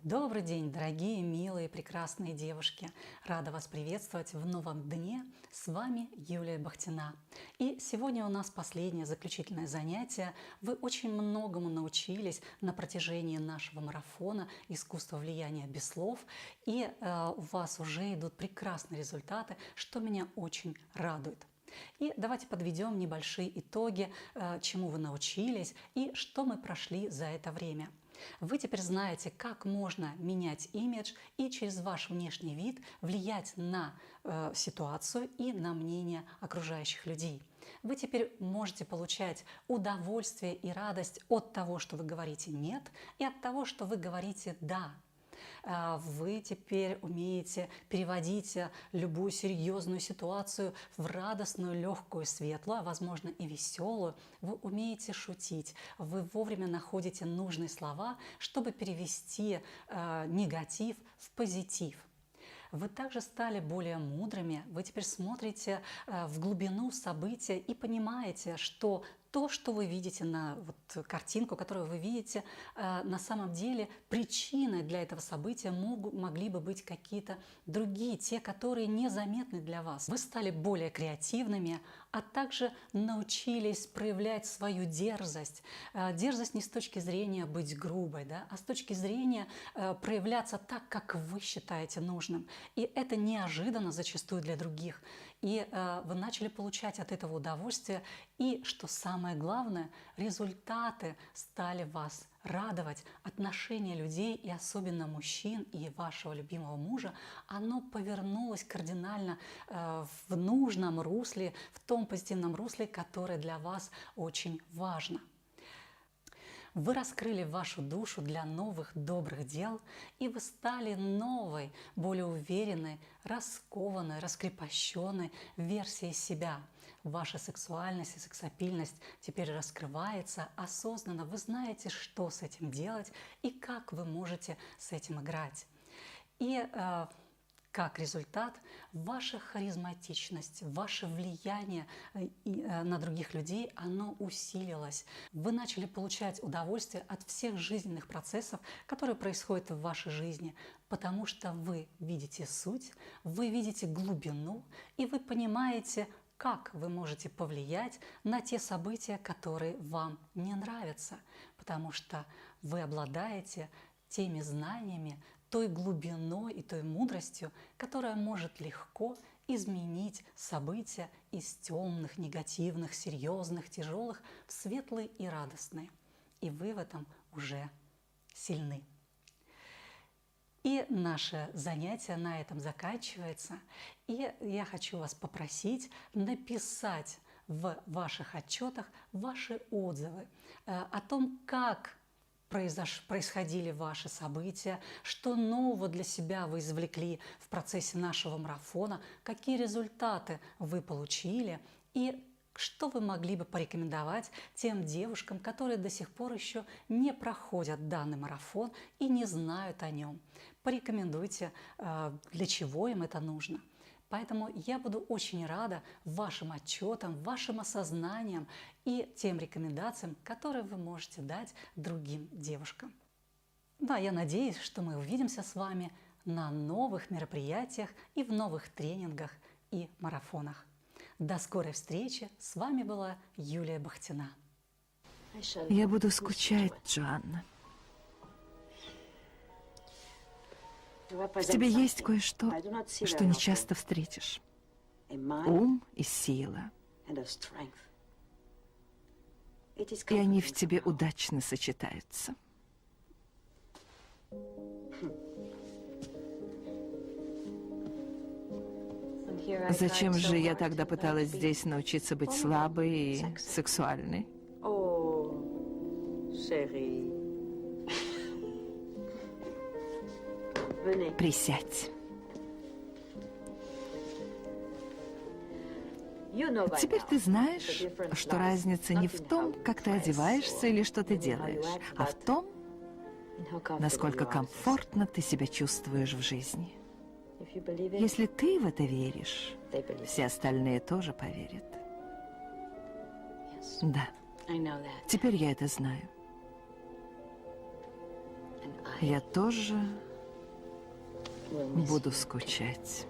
Добрый день, дорогие, милые, прекрасные девушки! Рада вас приветствовать в новом дне. С вами Юлия Бахтина. И сегодня у нас последнее заключительное занятие. Вы очень многому научились на протяжении нашего марафона «Искусство влияния без слов». И у вас уже идут прекрасные результаты, что меня очень радует. И давайте подведем небольшие итоги, чему вы научились и что мы прошли за это время. Вы теперь знаете, как можно менять имидж и через ваш внешний вид влиять на ситуацию и на мнение окружающих людей. Вы теперь можете получать удовольствие и радость от того, что вы говорите «нет», и от того, что вы говорите «да». Вы теперь умеете переводить любую серьезную ситуацию в радостную, легкую, светлую, а возможно и веселую. Вы умеете шутить, вы вовремя находите нужные слова, чтобы перевести негатив в позитив. Вы также стали более мудрыми, вы теперь смотрите в глубину события и понимаете, что то, что вы видите на картинку, которую вы видите, на самом деле причиной для этого события могли бы быть какие-то другие, те, которые незаметны для вас. Вы стали более креативными, а также научились проявлять свою дерзость. Дерзость не с точки зрения быть грубой, да, а с точки зрения проявляться так, как вы считаете нужным. И это неожиданно зачастую для других. И вы начали получать от этого удовольствие. И, что самое главное, результаты стали вас радовать. Отношение людей, и особенно мужчин, и вашего любимого мужа, оно повернулось кардинально в нужном русле, в том позитивном русле, которое для вас очень важно. Вы раскрыли вашу душу для новых добрых дел, и вы стали новой, более уверенной, раскованной, раскрепощенной версией себя. Ваша сексуальность и сексапильность теперь раскрывается осознанно. Вы знаете, что с этим делать и как вы можете с этим играть. И как результат, ваша харизматичность, ваше влияние на других людей, оно усилилось. Вы начали получать удовольствие от всех жизненных процессов, которые происходят в вашей жизни, потому что вы видите суть, вы видите глубину, и вы понимаете, как вы можете повлиять на те события, которые вам не нравятся, потому что вы обладаете теми знаниями, той глубиной и той мудростью, которая может легко изменить события из темных, негативных, серьезных, тяжелых в светлые и радостные. И вы в этом уже сильны. И наше занятие на этом заканчивается. И я хочу вас попросить написать в ваших отчетах ваши отзывы о том, как происходили ваши события, что нового для себя вы извлекли в процессе нашего марафона, какие результаты вы получили и что вы могли бы порекомендовать тем девушкам, которые до сих пор еще не проходят данный марафон и не знают о нем. Порекомендуйте, для чего им это нужно. Поэтому я буду очень рада вашим отчетам, вашим осознаниям и тем рекомендациям, которые вы можете дать другим девушкам. Да, я надеюсь, что мы увидимся с вами на новых мероприятиях и в новых тренингах и марафонах. До скорой встречи. С вами была Юлия Бахтина. Я буду скучать, Джоанна. В тебе есть кое-что, что не часто встретишь. Ум и сила. И они в тебе удачно сочетаются. Зачем же я тогда пыталась здесь научиться быть слабой и сексуальной? Присядь. Теперь ты знаешь, что разница не в том, как ты одеваешься или что ты делаешь, а в том, насколько комфортно ты себя чувствуешь в жизни. Если ты в это веришь, все остальные тоже поверят. Да, теперь я это знаю. Я тоже буду скучать.